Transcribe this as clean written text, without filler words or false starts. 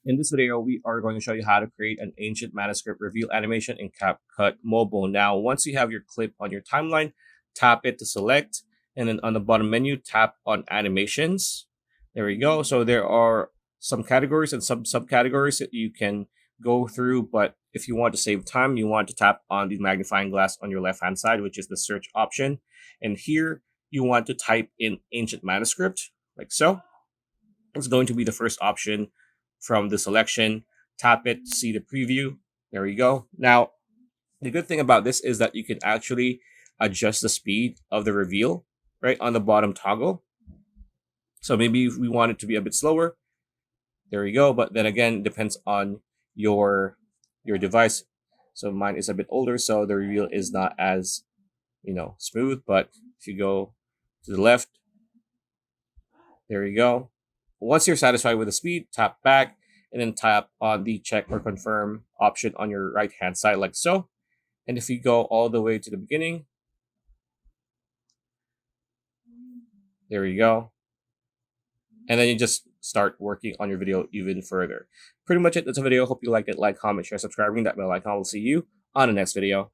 In this video, we are going to show you how to create an ancient manuscript reveal animation in Capcut Mobile. Now, once you have your clip on your timeline, tap it to select, and then on the bottom menu, tap on animations. There we go. So there are some categories and some subcategories that you can go through, but if you want to save time, you want to tap on the magnifying glass on your left-hand side, which is the search option. And here, you want to type in ancient manuscript, like so. It's going to be the first option from the selection. Tap it, see the preview. There we go. Now, the good thing about this is that you can actually adjust the speed of the reveal right on the bottom toggle. So maybe if we want it to be a bit slower, there we go. But then again, depends on your device. So mine is a bit older, so the reveal is not as smooth. But if you go to the left, there you go. Once you're satisfied with the speed, tap back and then tap on the check or confirm option on your right hand side like so. And if you go all the way to the beginning, there you go. And then you just start working on your video even further. Pretty much it. That's a video. Hope you liked it. Like, comment, share, subscribe, ring that bell icon. We'll see you on the next video.